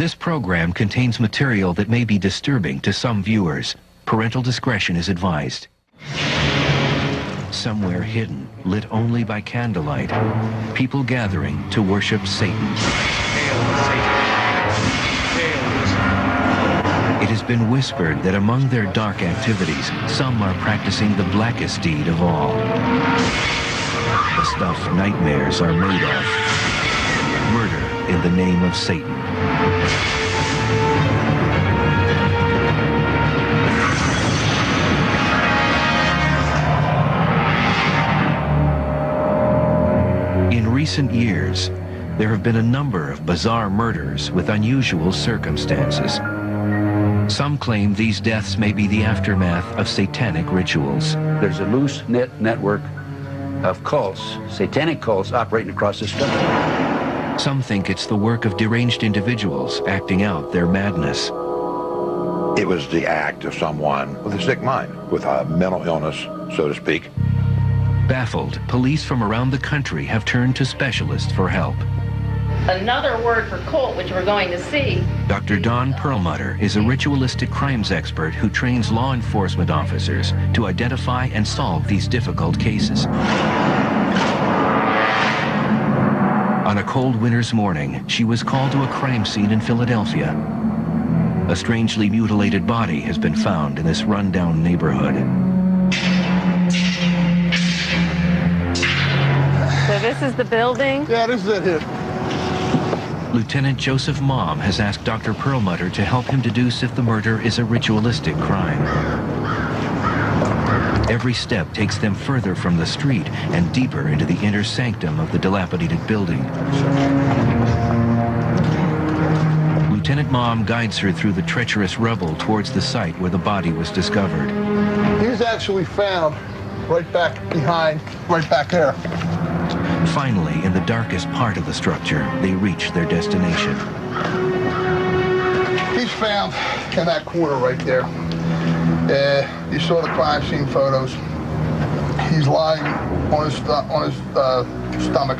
This program contains material that may be disturbing to some viewers. Parental discretion is advised. Somewhere hidden, lit only by candlelight, people gathering to worship Satan. Hail, Satan. Hail. It has been whispered that among their dark activities, some are practicing the blackest deed of all. The stuff nightmares are made of. Murder in the name of Satan. In recent years, there have been a number of bizarre murders with unusual circumstances. Some claim these deaths may be the aftermath of satanic rituals. There's a loose-knit network of cults, satanic cults, operating across this country. Some think it's the work of deranged individuals acting out their madness. It was the act of someone with a sick mind, with a mental illness, so to speak. Baffled, police from around the country have turned to specialists for help. Another word for cult, which we're going to see. Dr. Don Perlmutter is a ritualistic crimes expert who trains law enforcement officers to identify and solve these difficult cases. On a cold winter's morning, she was called to a crime scene in Philadelphia. A strangely mutilated body has been found in this rundown neighborhood. So this is the building? Yeah, this is it here. Lieutenant Joseph Mom has asked Dr. Perlmutter to help him deduce if the murder is a ritualistic crime. Every step takes them further from the street and deeper into the inner sanctum of the dilapidated building. Lieutenant Mom guides her through the treacherous rubble towards the site where the body was discovered. He was actually found right back behind, right back there. Finally, in the darkest part of the structure, they reach their destination. He's found in that corner right there. You saw the crime scene photos. He's lying on his stomach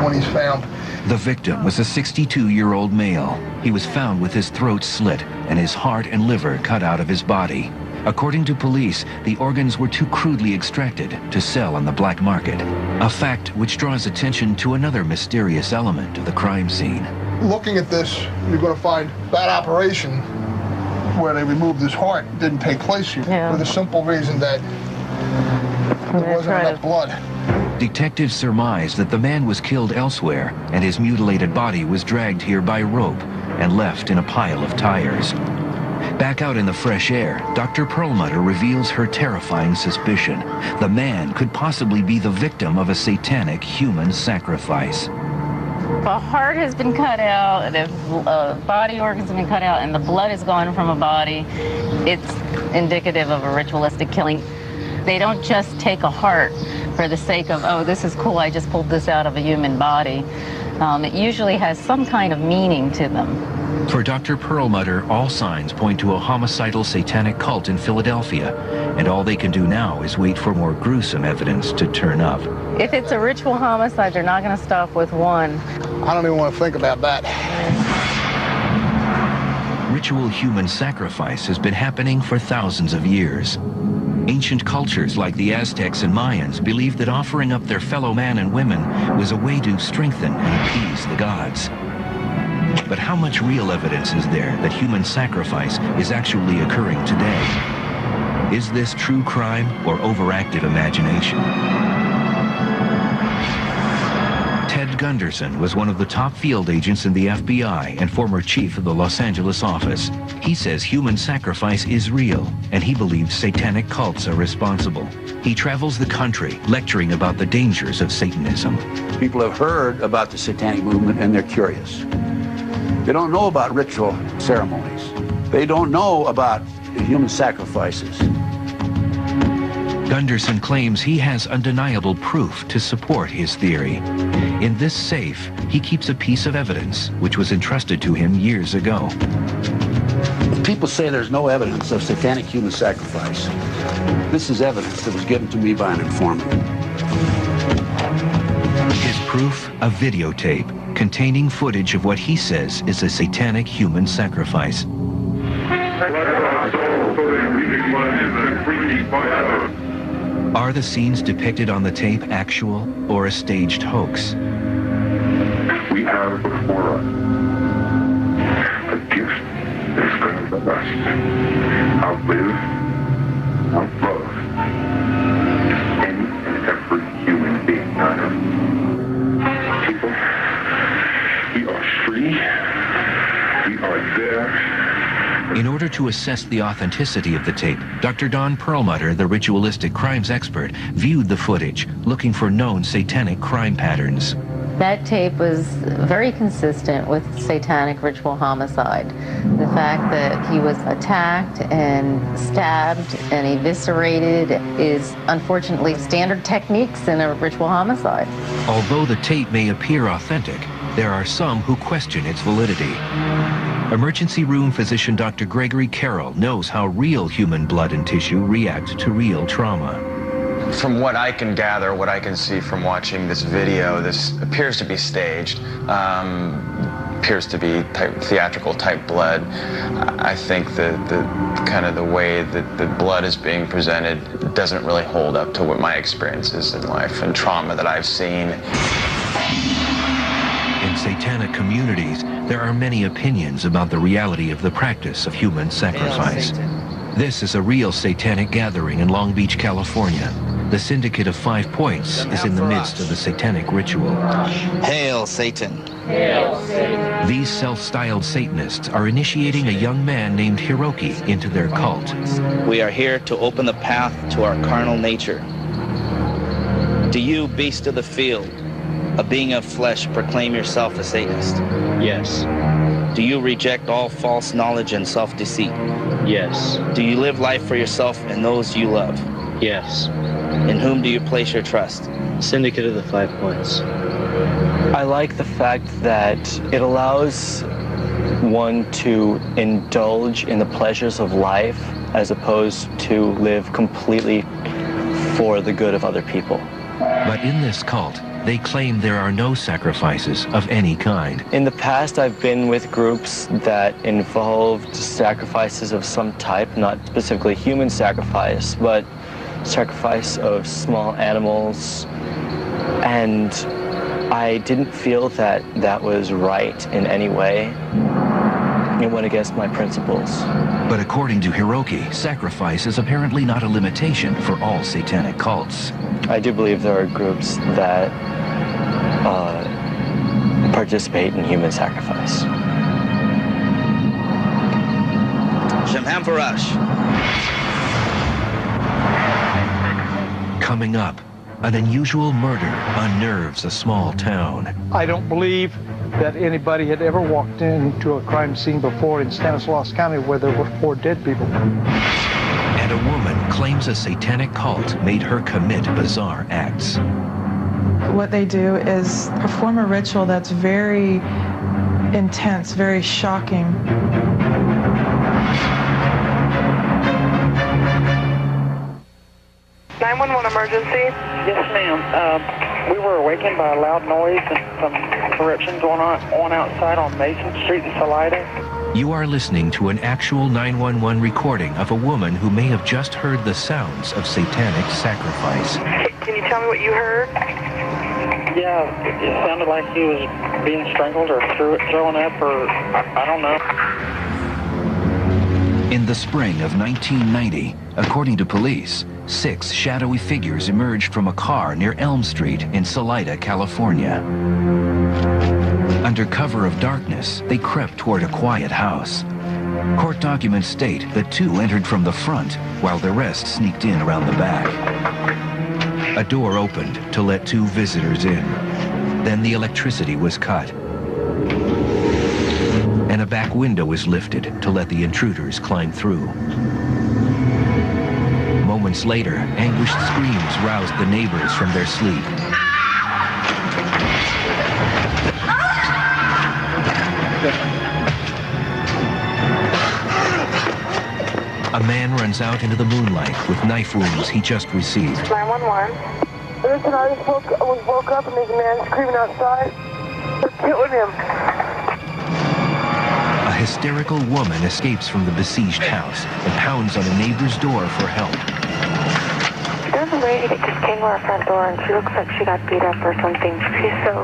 when he's found. The victim was a 62-year-old male. He was found with his throat slit and his heart and liver cut out of his body. According to police, the organs were too crudely extracted to sell on the black market, a fact which draws attention to another mysterious element of the crime scene. Looking at this, you're going to find that operation where they removed his heart didn't take place here, for the simple reason that there wasn't enough blood. Detectives surmise that the man was killed elsewhere and his mutilated body was dragged here by rope and left in a pile of tires. Back out in the fresh air, Dr. Perlmutter reveals her terrifying suspicion. The man could possibly be the victim of a satanic human sacrifice. If a heart has been cut out, and if body organs have been cut out, and the blood is gone from a body, it's indicative of a ritualistic killing. They don't just take a heart for the sake of, oh, this is cool, I just pulled this out of a human body. It usually has some kind of meaning to them. For Dr. Perlmutter, all signs point to a homicidal satanic cult in Philadelphia, and all they can do now is wait for more gruesome evidence to turn up. If it's a ritual homicide, they're not going to stop with one. I don't even want to think about that. Ritual human sacrifice has been happening for thousands of years. Ancient cultures like the Aztecs and Mayans believed that offering up their fellow man and women was a way to strengthen and appease the gods. But how much real evidence is there that human sacrifice is actually occurring today? Is this true crime or overactive imagination? Ted Gunderson was one of the top field agents in the FBI and former chief of the Los Angeles office. He says human sacrifice is real, and he believes satanic cults are responsible. He travels the country lecturing about the dangers of Satanism. People have heard about the satanic movement and they're curious. They don't know about ritual ceremonies. They don't know about human sacrifices. Gunderson claims he has undeniable proof to support his theory. In this safe, he keeps a piece of evidence which was entrusted to him years ago. People say there's no evidence of satanic human sacrifice. This is evidence that was given to me by an informant. His proof, a videotape containing footage of what he says is a satanic human sacrifice. Are the scenes depicted on the tape actual or a staged hoax? We have before us a gift that's going to last, outlive, outlove any and every human being on earth. People, we are free. We are there. In order to assess the authenticity of the tape, Dr. Don Perlmutter, the ritualistic crimes expert, viewed the footage, looking for known satanic crime patterns. That tape was very consistent with satanic ritual homicide. The fact that he was attacked and stabbed and eviscerated is unfortunately standard techniques in a ritual homicide. Although the tape may appear authentic, there are some who question its validity. Emergency room physician Dr. Gregory Carroll knows how real human blood and tissue react to real trauma. From what I can gather, what I can see from watching this video, this appears to be staged, appears to be theatrical type blood. I think the kind of the way that the blood is being presented doesn't really hold up to what my experience is in life and trauma that I've seen. In satanic communities, there are many opinions about the reality of the practice of human sacrifice. This is a real satanic gathering in Long Beach, California. The Syndicate of 5 Points is in the midst of the satanic ritual. Hail Satan! Hail Satan! These self-styled Satanists are initiating a young man named Hiroki into their cult. We are here to open the path to our carnal nature. Do you, beast of the field, a being of flesh, proclaim yourself a Satanist? Yes. Do you reject all false knowledge and self-deceit? Yes. Do you live life for yourself and those you love? Yes. In whom do you place your trust? Syndicate of the 5 Points. I like the fact that it allows one to indulge in the pleasures of life as opposed to live completely for the good of other people. But in this cult, they claim there are no sacrifices of any kind. In the past, I've been with groups that involved sacrifices of some type, not specifically human sacrifice, but sacrifice of small animals, and I didn't feel that that was right in any way. It went against my principles. But according to Hiroki, sacrifice is apparently not a limitation for all satanic cults. I do believe there are groups that participate in human sacrifice. Shemham Farash. Coming up, an unusual murder unnerves a small town. I don't believe that anybody had ever walked into a crime scene before in Stanislaus County where there were 4 dead people. And a woman claims a satanic cult made her commit bizarre acts. What they do is perform a ritual that's very intense, very shocking. 911 emergency? Yes, ma'am. We were awakened by a loud noise and some eruption going on outside on Mason Street in Salida. You are listening to an actual 911 recording of a woman who may have just heard the sounds of satanic sacrifice. Can you tell me what you heard? Yeah, it sounded like he was being strangled or thrown up or I don't know. In the spring of 1990, according to police, 6 shadowy figures emerged from a car near Elm Street in Salida, California. Under cover of darkness, they crept toward a quiet house. Court documents state that 2 entered from the front, while the rest sneaked in around the back. A door opened to let 2 visitors in. Then the electricity was cut, and a back window was lifted to let the intruders climb through. Moments later, anguished screams roused the neighbors from their sleep. A man runs out into the moonlight with knife wounds he just received. 911. Listen, I just woke up and there's a man screaming outside. They're killing him. A hysterical woman escapes from the besieged house and pounds on a neighbor's door for help. There's a lady that just came to our front door, and she looks like she got beat up or something. She's so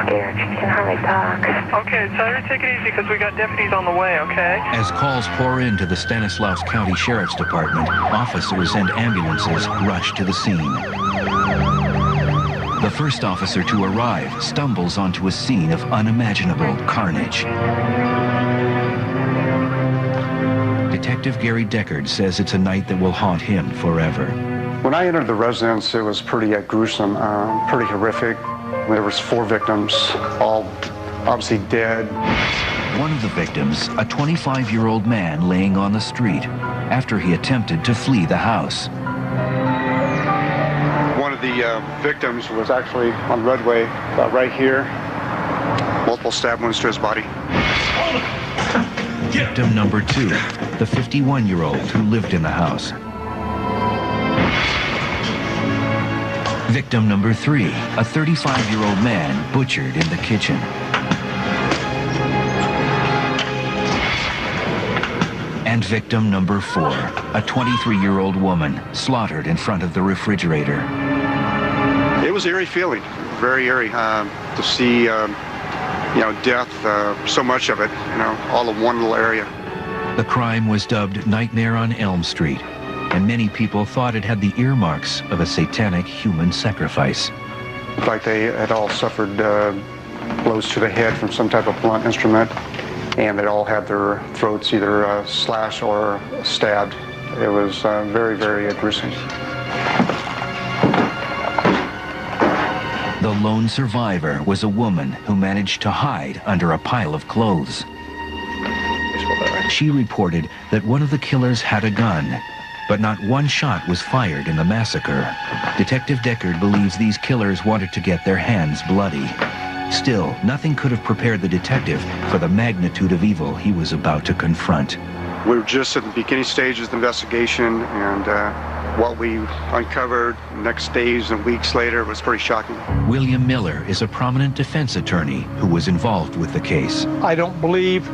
scared, she can hardly talk. Okay, Tyler, take it easy because we got deputies on the way, okay? As calls pour into the Stanislaus County Sheriff's Department, officers and ambulances rush to the scene. The first officer to arrive stumbles onto a scene of unimaginable carnage. Detective Gary Deckard says it's a night that will haunt him forever. When I entered the residence, it was pretty gruesome, pretty horrific. There was 4 victims, all obviously dead. One of the victims, a 25-year-old man laying on the street after he attempted to flee the house. One of the victims was actually on Redway, right here. Multiple stab wounds to his body. Victim number 2, the 51-year-old who lived in the house. Victim number 3, a 35-year-old man butchered in the kitchen. And victim number 4, a 23-year-old woman slaughtered in front of the refrigerator. It was an eerie feeling, very eerie, to see, death, so much of it, all in one little area. The crime was dubbed Nightmare on Elm Street, and many people thought it had the earmarks of a satanic human sacrifice. Like they had all suffered blows to the head from some type of blunt instrument, and they all had their throats either slashed or stabbed. It was very, very gruesome. The lone survivor was a woman who managed to hide under a pile of clothes. She reported that one of the killers had a gun, but not one shot was fired in the massacre. Detective Deckard believes these killers wanted to get their hands bloody. Still, nothing could have prepared the detective for the magnitude of evil he was about to confront. We were just at the beginning stages of the investigation, and what we uncovered next days and weeks later was pretty shocking. William Miller is a prominent defense attorney who was involved with the case. I don't believe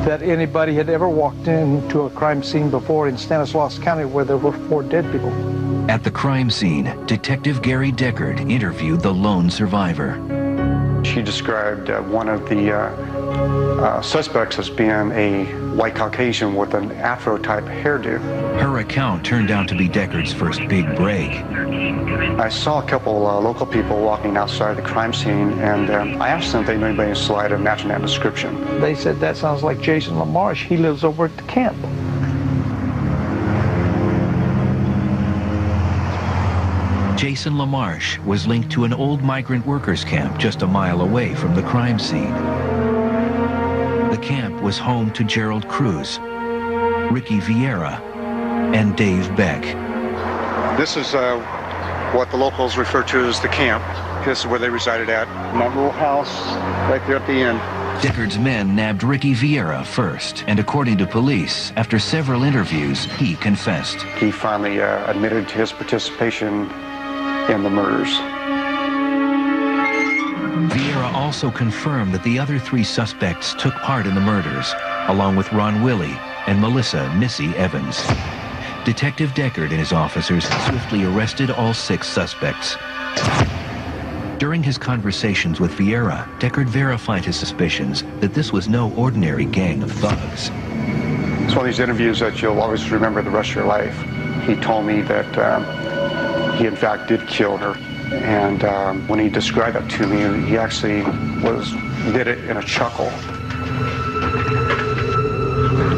that anybody had ever walked into a crime scene before in Stanislaus County where there were 4 dead people. At the crime scene, Detective Gary Deckard interviewed the lone survivor. She described one of the suspects as being a white Caucasian with an afro-type hairdo. Her account turned out to be Deckard's first big break. I saw a couple local people walking outside the crime scene, and I asked them if they knew anybody in Salida matching that description. They said, that sounds like Jason LaMarche. He lives over at the camp. Jason LaMarche was linked to an old migrant workers camp just a mile away from the crime scene. The camp was home to Gerald Cruz, Ricky Vieira, and Dave Beck. This is what the locals refer to as the camp. This is where they resided at, in that little house right there at the end. Deckard's men nabbed Ricky Vieira first, and according to police, after several interviews, he confessed. He finally admitted to his participation in the murders. Vieira also confirmed that the other 3 suspects took part in the murders, along with Ron Willie and Melissa Missy Evans. Detective Deckard and his officers swiftly arrested all 6 suspects. During his conversations with Vieira, Deckard verified his suspicions that this was no ordinary gang of thugs. It's one of these interviews that you'll always remember the rest of your life. He told me that he in fact did kill her. And when he described that to me, he actually did it in a chuckle.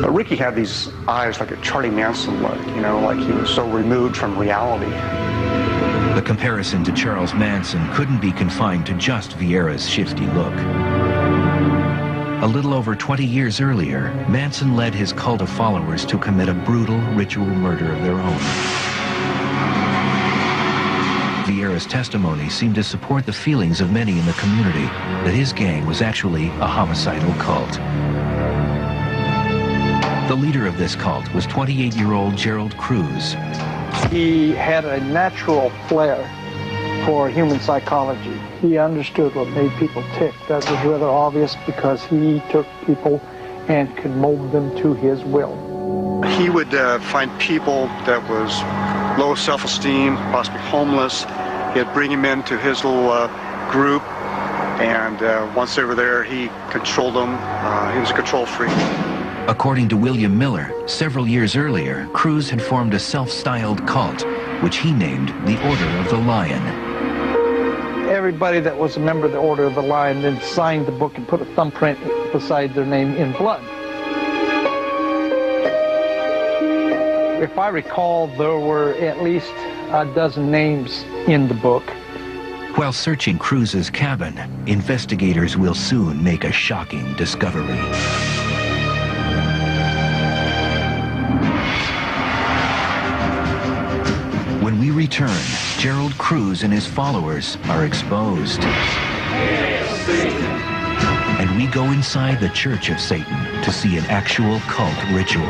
Ricky had these eyes like a Charlie Manson look, like he was so removed from reality. The comparison to Charles Manson couldn't be confined to just Vieira's shifty look. A little over 20 years earlier, Manson led his cult of followers to commit a brutal ritual murder of their own. Vieira's testimony seemed to support the feelings of many in the community that his gang was actually a homicidal cult. The leader of this cult was 28-year-old Gerald Cruz. He had a natural flair for human psychology. He understood what made people tick. That was rather obvious because he took people and could mold them to his will. He would find people that was low self-esteem, possibly homeless. He'd bring them into his little group, and once they were there, he controlled them. He was a control freak. According to William Miller, several years earlier, Cruz had formed a self-styled cult, which he named the Order of the Lion. Everybody that was a member of the Order of the Lion then signed the book and put a thumbprint beside their name in blood. If I recall, there were at least a dozen names in the book. While searching Cruz's cabin, investigators will soon make a shocking discovery. When we return, Gerald Cruz and his followers are exposed. And we go inside the Church of Satan to see an actual cult ritual.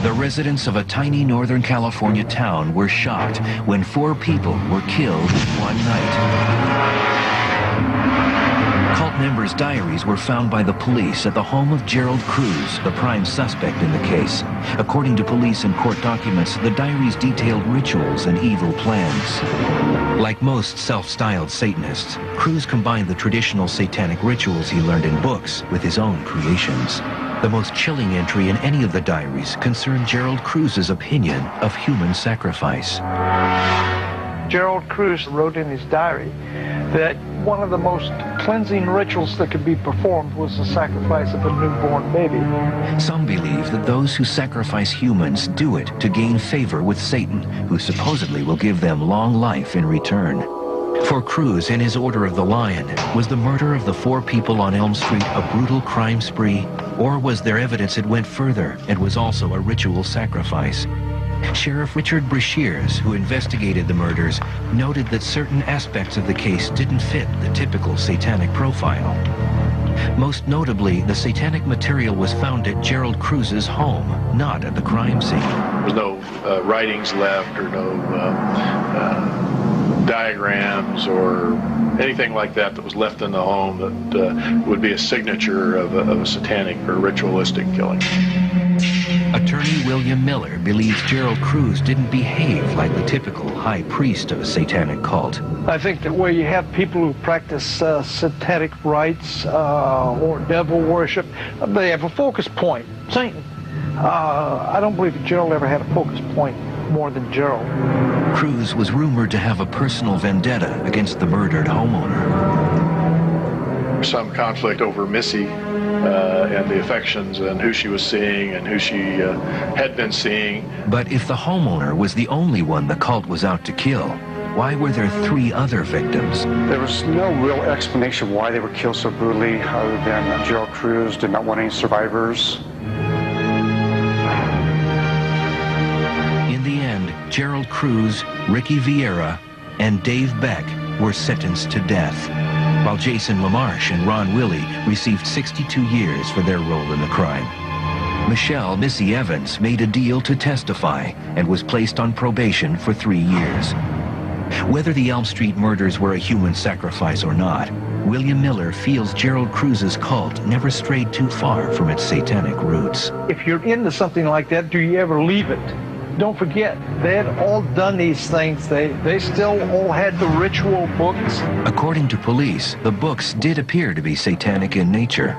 The residents of a tiny Northern California town were shocked when 4 people were killed one night. Cult members' diaries were found by the police at the home of Gerald Cruz, the prime suspect in the case. According to police and court documents, the diaries detailed rituals and evil plans. Like most self-styled Satanists, Cruz combined the traditional satanic rituals he learned in books with his own creations. The most chilling entry in any of the diaries concerned Gerald Cruz's opinion of human sacrifice. Gerald Cruz wrote in his diary that one of the most cleansing rituals that could be performed was the sacrifice of a newborn baby. Some believe that those who sacrifice humans do it to gain favor with Satan, who supposedly will give them long life in return. For Cruz and his Order of the Lion, was the murder of the 4 people on Elm Street a brutal crime spree, or was there evidence it went further and was also a ritual sacrifice? Sheriff Richard Brashears, who investigated the murders, noted that certain aspects of the case didn't fit the typical satanic profile. Most notably, the satanic material was found at Gerald Cruz's home, not at the crime scene. There was no writings left or no diagrams or anything like that that was left in the home that would be a signature of a satanic or ritualistic killing. Attorney William Miller believes Gerald Cruz didn't behave like the typical high priest of a satanic cult. I think that where you have people who practice satanic rites or devil worship, they have a focus point, Satan. I don't believe that Gerald ever had a focus point more than Gerald. Cruz was rumored to have a personal vendetta against the murdered homeowner. Some conflict over Missy and the affections and who she was seeing and who she had been seeing. But if the homeowner was the only one the cult was out to kill, why were there 3 other victims? There was no real explanation why they were killed so brutally, other than Gerald Cruz did not want any survivors. In the end, Gerald Cruz, Ricky Vieira, and Dave Beck were sentenced to death, while Jason LaMarche and Ron Willey received 62 years for their role in the crime. Michelle Missy Evans made a deal to testify and was placed on probation for 3 years. Whether the Elm Street murders were a human sacrifice or not, William Miller feels Gerald Cruz's cult never strayed too far from its satanic roots. If you're into something like that, do you ever leave it? Don't forget, they had all done these things. They still all had the ritual books. According to police, the books did appear to be satanic in nature.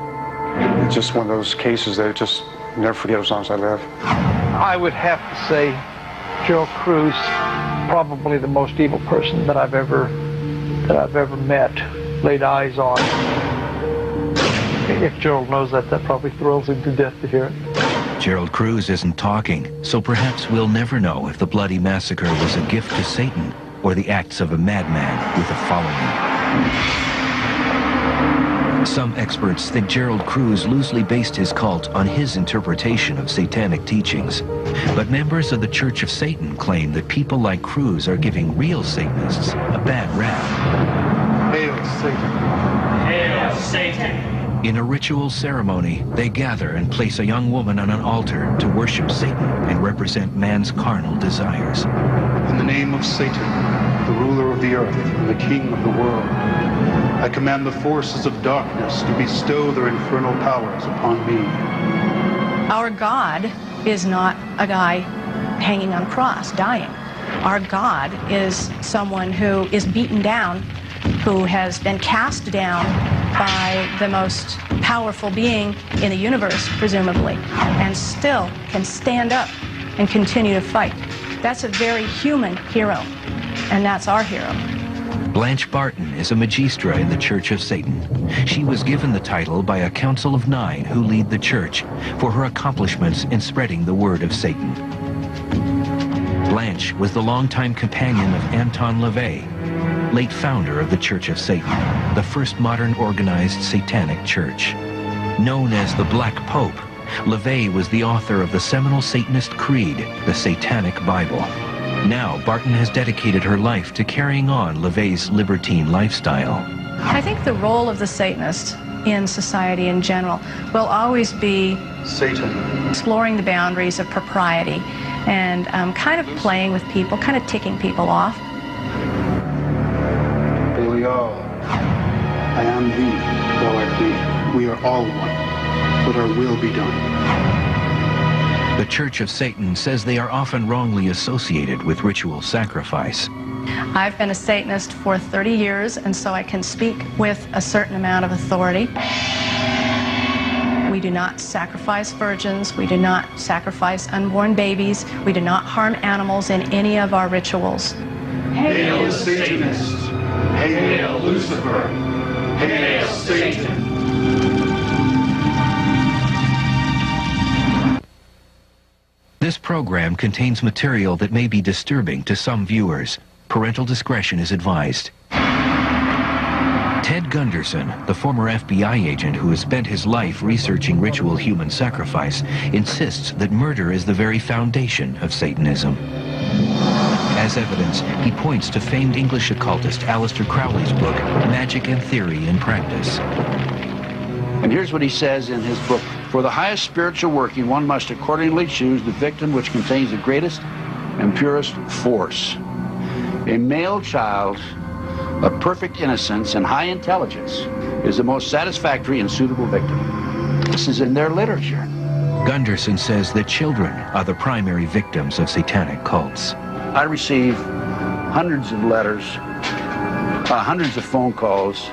It's just one of those cases that I just never forget as long as I live. I would have to say Gerald Cruz, probably the most evil person that I've ever met, laid eyes on. If Gerald knows that, that probably thrills him to death to hear it. Gerald Cruz isn't talking, so perhaps we'll never know if the bloody massacre was a gift to Satan or the acts of a madman with a following. Some experts think Gerald Cruz loosely based his cult on his interpretation of satanic teachings. But members of the Church of Satan claim that people like Cruz are giving real Satanists a bad rap. Hail Satan. Hail Satan. In a ritual ceremony, they gather and place a young woman on an altar to worship Satan and represent man's carnal desires. In the name of Satan, the ruler of the earth and the king of the world, I command the forces of darkness to bestow their infernal powers upon me. Our God is not a guy hanging on a cross, dying. Our God is someone who is beaten down, who has been cast down by the most powerful being in the universe, presumably, and still can stand up and continue to fight. That's a very human hero, and that's our hero. Blanche Barton is a magistra in the Church of Satan. She was given the title by a council of 9 who lead the church for her accomplishments in spreading the word of Satan. Blanche was the longtime companion of Anton LaVey, late founder of the Church of Satan, the first modern organized satanic church. Known as the Black Pope, LaVey was the author of the seminal Satanist creed, the Satanic Bible. Now, Barton has dedicated her life to carrying on LaVey's libertine lifestyle. I think the role of the Satanist in society in general will always be Satan, exploring the boundaries of propriety and kind of playing with people, kind of ticking people off. Belial, I am thee, thou art me. We are all one. Let our will be done. The Church of Satan says they are often wrongly associated with ritual sacrifice. I've been a Satanist for 30 years, and so I can speak with a certain amount of authority. We do not sacrifice virgins. We do not sacrifice unborn babies. We do not harm animals in any of our rituals. Hail the Satanist! Hail Lucifer! Hail Satan! This program contains material that may be disturbing to some viewers. Parental discretion is advised. Ted Gunderson, the former FBI agent who has spent his life researching ritual human sacrifice, insists that murder is the very foundation of Satanism. As evidence, he points to famed English occultist Aleister Crowley's book, Magic and Theory in Practice. And here's what he says in his book. For the highest spiritual working, one must accordingly choose the victim which contains the greatest and purest force. A male child of perfect innocence and high intelligence is the most satisfactory and suitable victim. This is in their literature. Gunderson says that children are the primary victims of satanic cults. I receive hundreds of letters, hundreds of phone calls.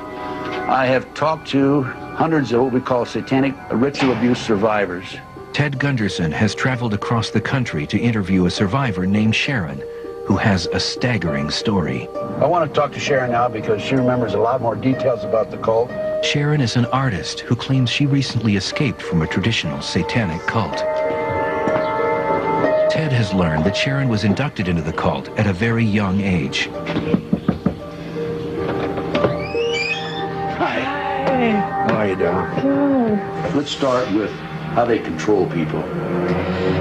I have talked to hundreds of what we call satanic ritual abuse survivors. Ted Gunderson has traveled across the country to interview a survivor named Sharon, who has a staggering story. I want to talk to Sharon now because she remembers a lot more details about the cult. Sharon is an artist who claims she recently escaped from a traditional satanic cult. Ted has learned that Sharon was inducted into the cult at a very young age. Hi. Hey. How are you doing? Good. Let's start with how they control people.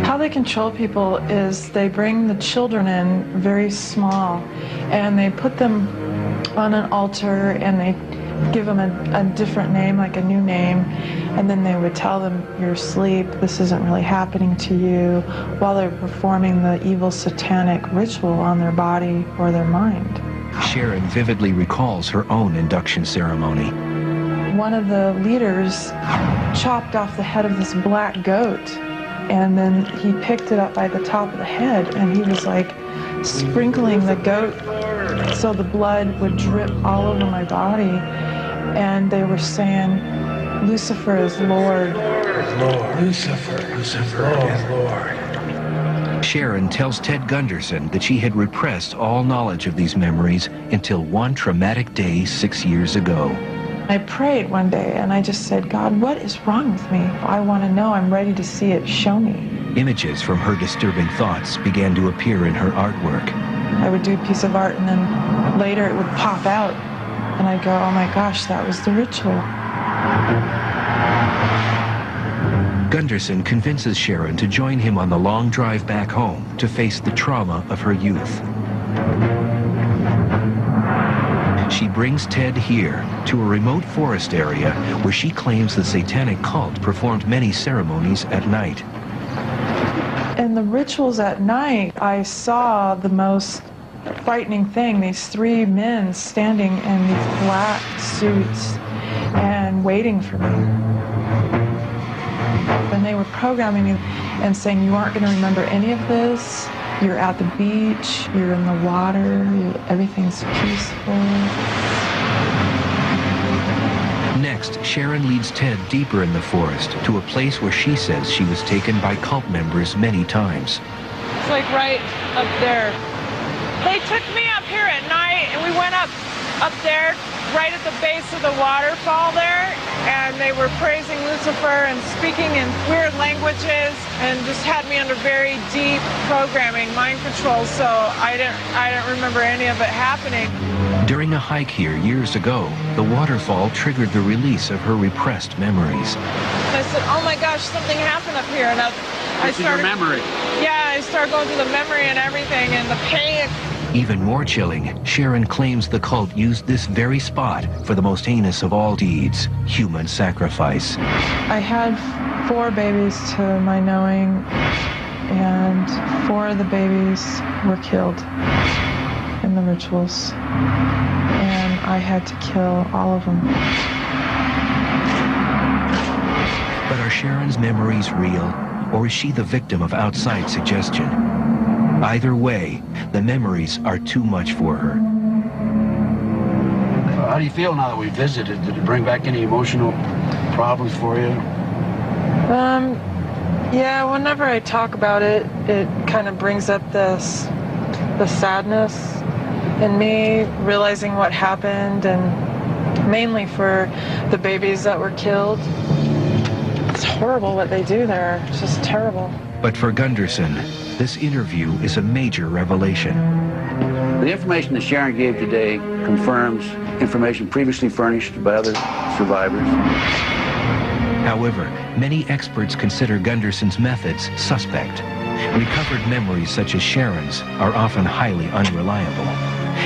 How they control people is they bring the children in very small and they put them on an altar and they give them a different name, like a new name, and then they would tell them, you're asleep, this isn't really happening to you, while they're performing the evil satanic ritual on their body or their mind. Sharon vividly recalls her own induction ceremony. One of the leaders chopped off the head of this black goat, and then he picked it up by the top of the head, and he was like sprinkling the goat so the blood would drip all over my body. And they were saying, Lucifer is Lord. Lord. Lucifer is Lord. Sharon tells Ted Gunderson that she had repressed all knowledge of these memories until one traumatic day 6 years ago. I prayed one day and I just said, God, what is wrong with me? I want to know. I'm ready to see it. Show me. Images from her disturbing thoughts began to appear in her artwork. I would do a piece of art and then later it would pop out and I'd go, oh my gosh, that was the ritual. Gunderson convinces Sharon to join him on the long drive back home to face the trauma of her youth. She brings Ted here to a remote forest area where she claims the satanic cult performed many ceremonies at night. In the rituals at night, I saw the most frightening thing, these three men standing in these black suits and waiting for me. And they were programming me and saying, you aren't going to remember any of this. You're at the beach, you're in the water, everything's peaceful. Next, Sharon leads Ted deeper in the forest to a place where she says she was taken by cult members many times. It's like right up there. They took me up here at night and we went up there right at the base of the waterfall there, and they were praising Lucifer and speaking in weird languages and just had me under very deep programming, mind control, so I didn't remember any of it happening. During a hike here years ago, the waterfall triggered the release of her repressed memories. I said, oh my gosh, something happened up here, and I started... your memory? Yeah, I started going through the memory and everything, and the pain. Even more chilling, Sharon claims the cult used this very spot for the most heinous of all deeds, human sacrifice. I had 4 babies to my knowing, and 4 of the babies were killed in the rituals, and I had to kill all of them. But are Sharon's memories real, or is she the victim of outside suggestion? Either way, the memories are too much for her. How do you feel now that we visited? Did it bring back any emotional problems for you? Yeah, whenever I talk about it, it kind of brings up the sadness in me, realizing what happened, and mainly for the babies that were killed. It's horrible what they do there. It's just terrible. But for Gunderson, this interview is a major revelation. The information that Sharon gave today confirms information previously furnished by other survivors. However, many experts consider Gunderson's methods suspect. Recovered memories such as Sharon's are often highly unreliable,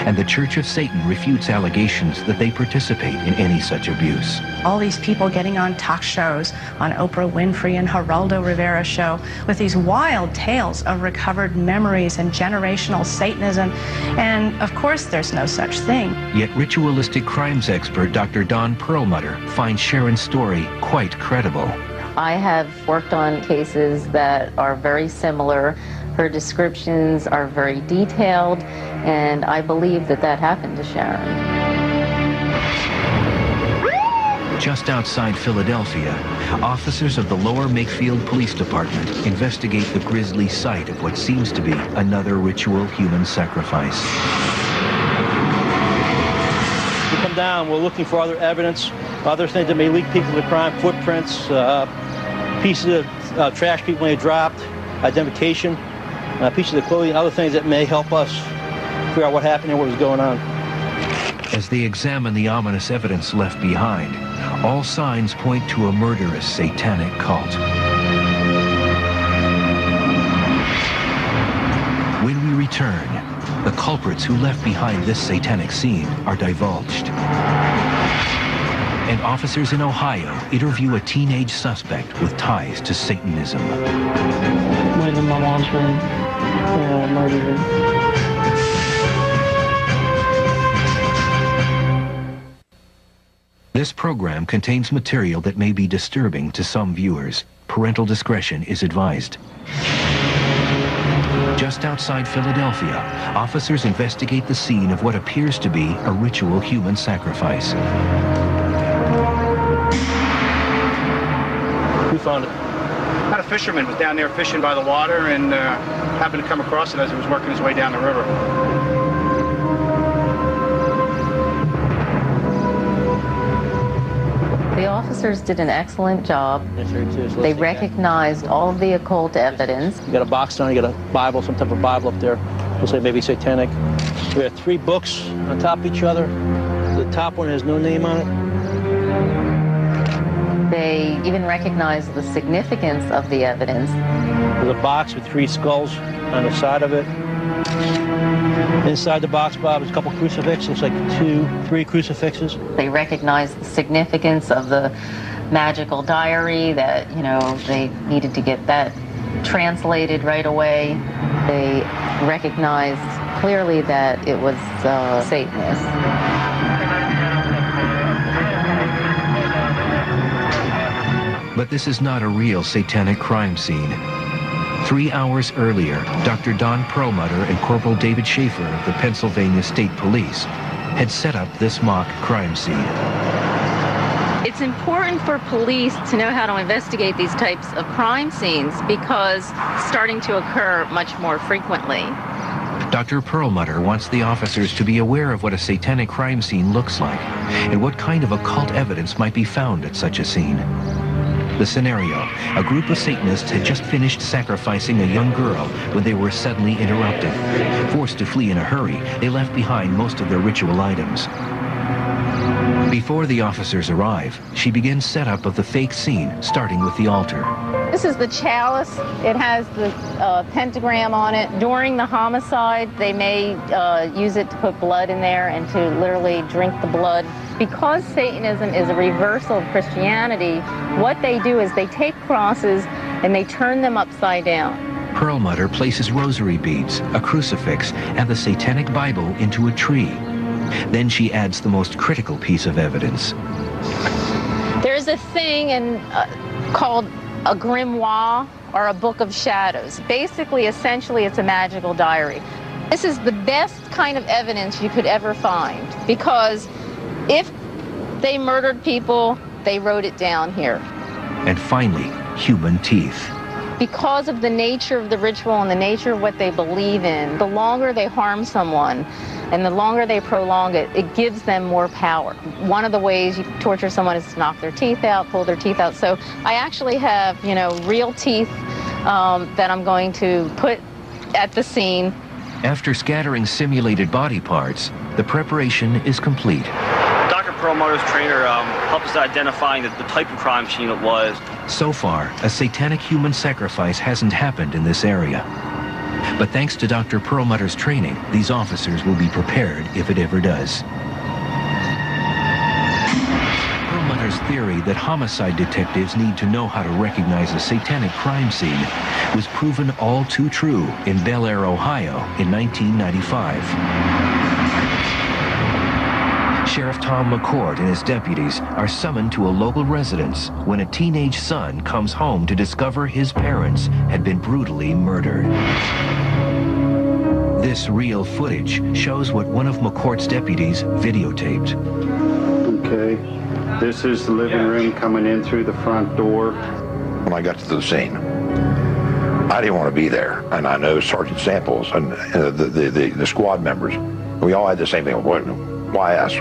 and the Church of Satan refutes allegations that they participate in any such abuse. All these people getting on talk shows, on Oprah Winfrey and Geraldo Rivera's show, with these wild tales of recovered memories and generational Satanism, and of course there's no such thing. Yet ritualistic crimes expert Dr. Dawn Perlmutter finds Sharon's story quite credible. I have worked on cases that are very similar. Her descriptions are very detailed, and I believe that that happened to Sharon. Just outside Philadelphia, officers of the Lower Makefield Police Department investigate the grisly site of what seems to be another ritual human sacrifice. We come down, we're looking for other evidence, other things that may link people to crime, footprints, pieces of trash people may have dropped, identification, pieces of clothing, other things that may help us figure out what happened and what was going on. As they examine the ominous evidence left behind, all signs point to a murderous satanic cult. When we return, the culprits who left behind this satanic scene are divulged. And officers in Ohio interview a teenage suspect with ties to Satanism. Went in my mom's room, murdered her. This program contains material that may be disturbing to some viewers. Parental discretion is advised. Just outside Philadelphia, officers investigate the scene of what appears to be a ritual human sacrifice. Who found it? A fisherman was down there fishing by the water and happened to come across it as he was working his way down the river. The officers did an excellent job. They recognized all of the occult evidence. You got a box down, you got a Bible, some type of Bible up there. We'll say maybe Satanic. We have 3 books on top of each other. The top one has no name on it. They even recognized the significance of the evidence. There's a box with 3 skulls on the side of it. Inside the box, Bob, is a couple crucifixes. Looks like 2, 3 crucifixes. They recognized the significance of the magical diary, that, you know, they needed to get that translated right away. They recognized clearly that it was Satanist. But this is not a real satanic crime scene. 3 hours earlier, Dr. Don Perlmutter and Corporal David Schaefer of the Pennsylvania State Police had set up this mock crime scene. It's important for police to know how to investigate these types of crime scenes because it's starting to occur much more frequently. Dr. Perlmutter wants the officers to be aware of what a satanic crime scene looks like and what kind of occult evidence might be found at such a scene. The scenario: a group of Satanists had just finished sacrificing a young girl when they were suddenly interrupted. Forced to flee in a hurry, they left behind most of their ritual items. Before the officers arrive, she begins setup of the fake scene, starting with the altar. This is the chalice. It has the pentagram on it. During the homicide, they may use it to put blood in there and to literally drink the blood. Because Satanism is a reversal of Christianity, what they do is they take crosses and they turn them upside down. Perlmutter places rosary beads, a crucifix, and the Satanic Bible into a tree. Then she adds the most critical piece of evidence. There's a thing called a grimoire, or a book of shadows. Basically, essentially, it's a magical diary. This is the best kind of evidence you could ever find, because if they murdered people, they wrote it down here. And finally, human teeth. Because of the nature of the ritual and the nature of what they believe in, the longer they harm someone and the longer they prolong it, it gives them more power. One of the ways you torture someone is to knock their teeth out, pull their teeth out. So I actually have, you know, real teeth that I'm going to put at the scene. After scattering simulated body parts, the preparation is complete. Dr. Perlmutter's trainer helped us identifying the type of crime scene it was. So far, a satanic human sacrifice hasn't happened in this area. But thanks to Dr. Perlmutter's training, these officers will be prepared if it ever does. Perlmutter's theory that homicide detectives need to know how to recognize a satanic crime scene was proven all too true in Bel Air, Ohio in 1995. Sheriff Tom McCord and his deputies are summoned to a local residence when a teenage son comes home to discover his parents had been brutally murdered. This real footage shows what one of McCord's deputies videotaped. Okay, this is the living room coming in through the front door. When I got to the scene, I didn't want to be there, and I know Sergeant Samples and the squad members, we all had the same thing. Why ask?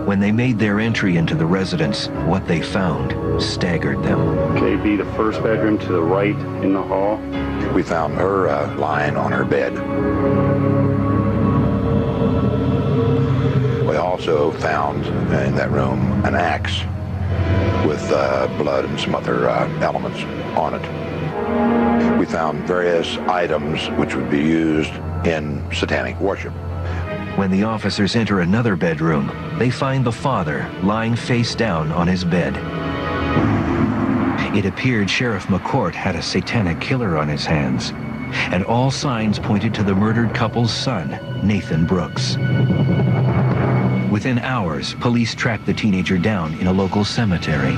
When they made their entry into the residence, what they found staggered them. Okay, be the first bedroom to the right in the hall. We found her lying on her bed. We also found in that room an axe with blood and some other elements on it. We found various items which would be used in satanic worship. When the officers enter another bedroom, they find the father lying face down on his bed. It appeared Sheriff McCord had a satanic killer on his hands, and all signs pointed to the murdered couple's son, Nathan Brooks. Within hours, police tracked the teenager down in a local cemetery.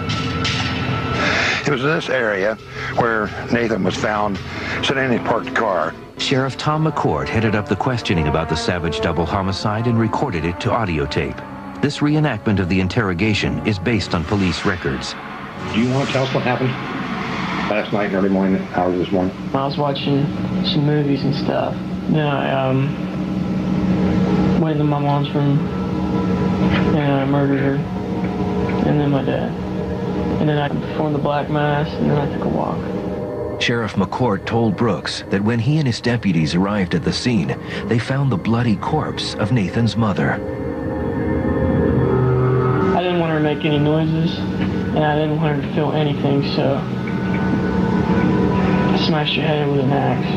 It was in this area where Nathan was found sitting in a parked car. Sheriff Tom McCord headed up the questioning about the savage double homicide and recorded it to audio tape. This reenactment of the interrogation is based on police records. Do you want to tell us what happened last night and early morning, hours this morning? I was watching some movies and stuff. Then I went into my mom's room and I murdered her, and then my dad. And then I performed the black mass, and then I took a walk. Sheriff McCord told Brooks that when he and his deputies arrived at the scene, they found the bloody corpse of Nathan's mother. I didn't want her to make any noises, and I didn't want her to feel anything, so I smashed her head with an axe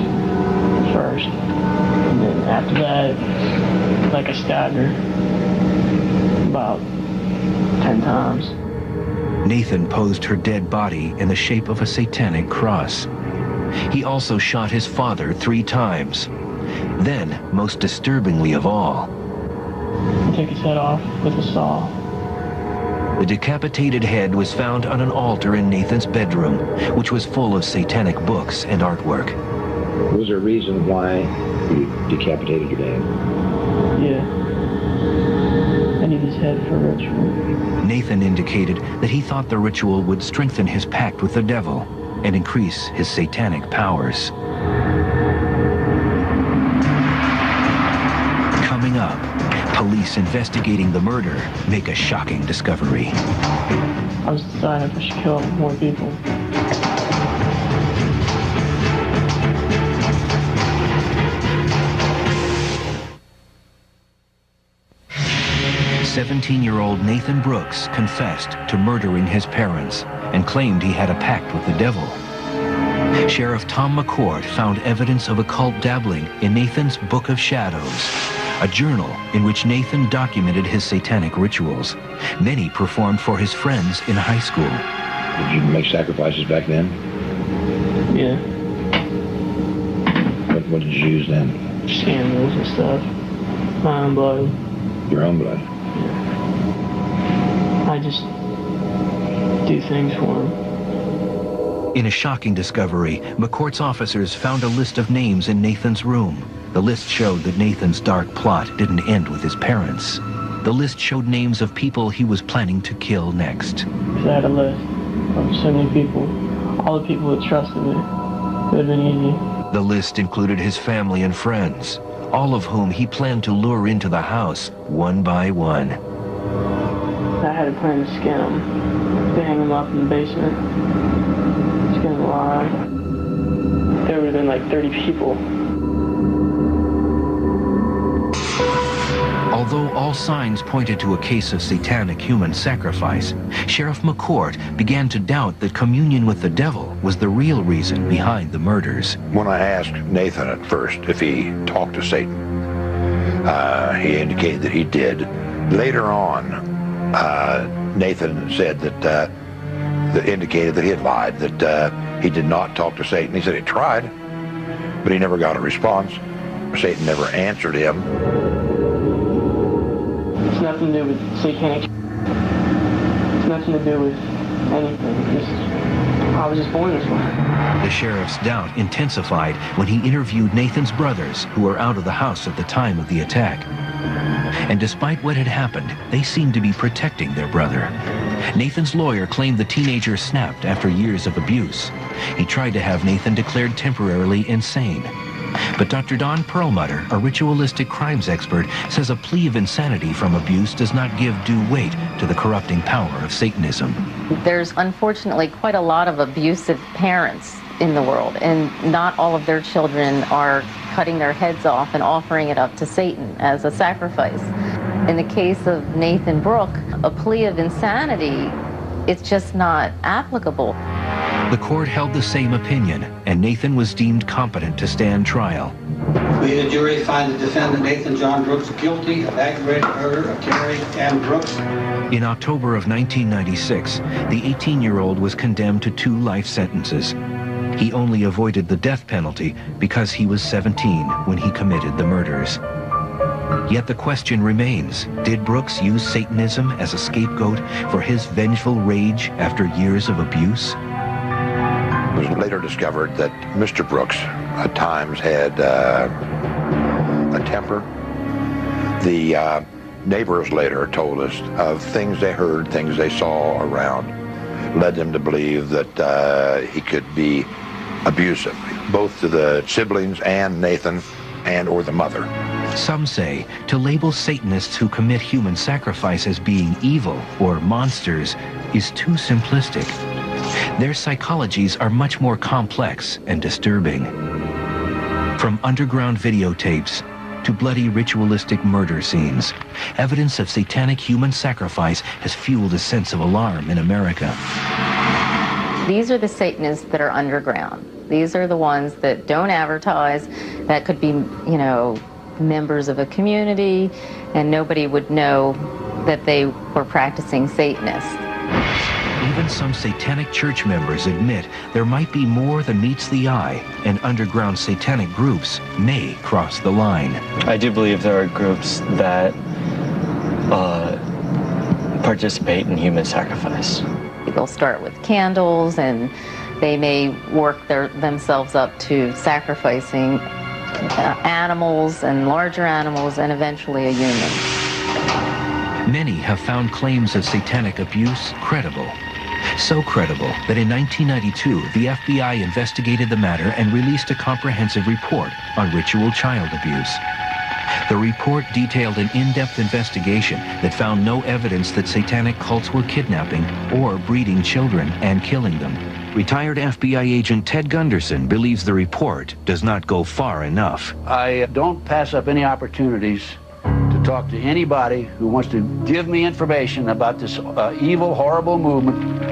first, and then After that, like I stabbed her about 10 times. Nathan posed her dead body in the shape of a satanic cross. He also shot his father 3 times. Then, most disturbingly of all, I took his head off with a saw. the decapitated head was found on an altar in Nathan's bedroom, which was full of satanic books and artwork. Was there a reason why you decapitated your dad? Yeah. I need his head for ritual. Nathan indicated that he thought the ritual would strengthen his pact with the devil and increase his satanic powers. Coming up, police investigating the murder make a shocking discovery. I was deciding if I should kill more people. 17-year-old Nathan Brooks confessed to murdering his parents and claimed he had a pact with the devil. Sheriff Tom McCourt found evidence of occult dabbling in Nathan's Book of Shadows, a journal in which Nathan documented his satanic rituals. Many performed for his friends in high school. Did you make sacrifices back then? Yeah. What did you use then? Just animals and stuff. My own blood. Your own blood? I just do things for him. In a shocking discovery, McCourt's officers found a list of names in Nathan's room. The list showed that Nathan's dark plot didn't end with his parents. The list showed names of people he was planning to kill next. I had a list of so many people, all the people that trusted me. It would have been easy. The list included his family and friends, all of whom he planned to lure into the house one by one. I had a plan to skin them, to hang them up in the basement, skin them alive. There would have been like 30 people. Although all signs pointed to a case of satanic human sacrifice, Sheriff McCourt began to doubt that communion with the devil was the real reason behind the murders. When I asked Nathan at first if he talked to Satan, he indicated that he did. Later on, Nathan said that indicated that he had lied, that he did not talk to Satan. He said he tried, but he never got a response. Satan never answered him. It's nothing to do with satanic. It's nothing to do with anything. I was just born this way. The sheriff's doubt intensified when he interviewed Nathan's brothers, who were out of the house at the time of the attack. And despite what had happened, they seemed to be protecting their brother. Nathan's lawyer claimed the teenager snapped after years of abuse. He tried to have Nathan declared temporarily insane. But Dr. Don Perlmutter, a ritualistic crimes expert, says a plea of insanity from abuse does not give due weight to the corrupting power of Satanism. There's unfortunately quite a lot of abusive parents in the world, and not all of their children are cutting their heads off and offering it up to Satan as a sacrifice. In the case of Nathan Brooke, a plea of insanity, it's just not applicable. The court held the same opinion, and Nathan was deemed competent to stand trial. We, the jury, find the defendant Nathan John Brooks guilty of aggravated murder of Terry M. Brooks. In October of 1996, the 18-year-old was condemned to 2 life sentences. He only avoided the death penalty because he was 17 when he committed the murders. Yet the question remains, did Brooks use Satanism as a scapegoat for his vengeful rage after years of abuse? It was later discovered that Mr. Brooks at times had a temper. The neighbors later told us of things they heard, things they saw around, led them to believe that he could be abusive, both to the siblings and Nathan and or the mother. Some say to label Satanists who commit human sacrifice as being evil or monsters is too simplistic. Their psychologies are much more complex and disturbing. From underground videotapes to bloody ritualistic murder scenes, evidence of satanic human sacrifice has fueled a sense of alarm in America. These are the Satanists that are underground. These are the ones that don't advertise, that could be, members of a community, and nobody would know that they were practicing Satanists. Even some satanic church members admit there might be more than meets the eye, and underground satanic groups may cross the line. I do believe there are groups that participate in human sacrifice. They'll start with candles, and they may work themselves up to sacrificing animals and larger animals, and eventually a human. Many have found claims of satanic abuse credible. So credible that in 1992, the FBI investigated the matter and released a comprehensive report on ritual child abuse. The report detailed an in-depth investigation that found no evidence that satanic cults were kidnapping or breeding children and killing them. Retired FBI agent Ted Gunderson believes the report does not go far enough. I don't pass up any opportunities to talk to anybody who wants to give me information about this evil, horrible movement.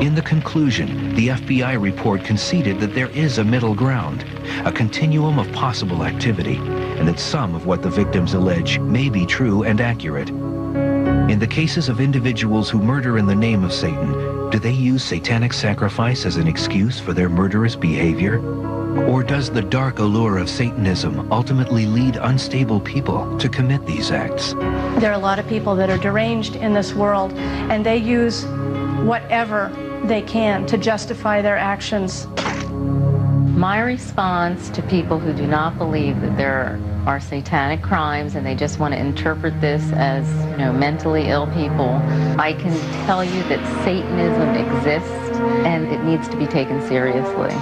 In the conclusion, the FBI report conceded that there is a middle ground, a continuum of possible activity, and that some of what the victims allege may be true and accurate. In the cases of individuals who murder in the name of Satan, do they use satanic sacrifice as an excuse for their murderous behavior? Or does the dark allure of Satanism ultimately lead unstable people to commit these acts? There are a lot of people that are deranged in this world, and they use whatever they can to justify their actions. My response to people who do not believe that there are satanic crimes and they just want to interpret this as, mentally ill people, I can tell you that Satanism exists and it needs to be taken seriously.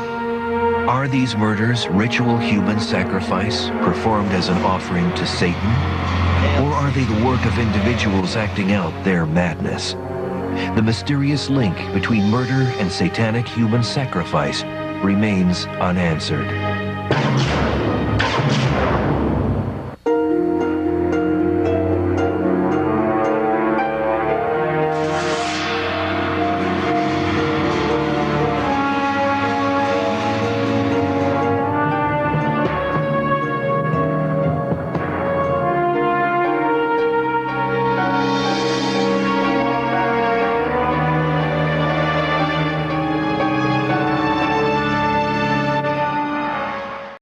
Are these murders ritual human sacrifice performed as an offering to Satan? Or are they the work of individuals acting out their madness? The mysterious link between murder and satanic human sacrifice remains unanswered.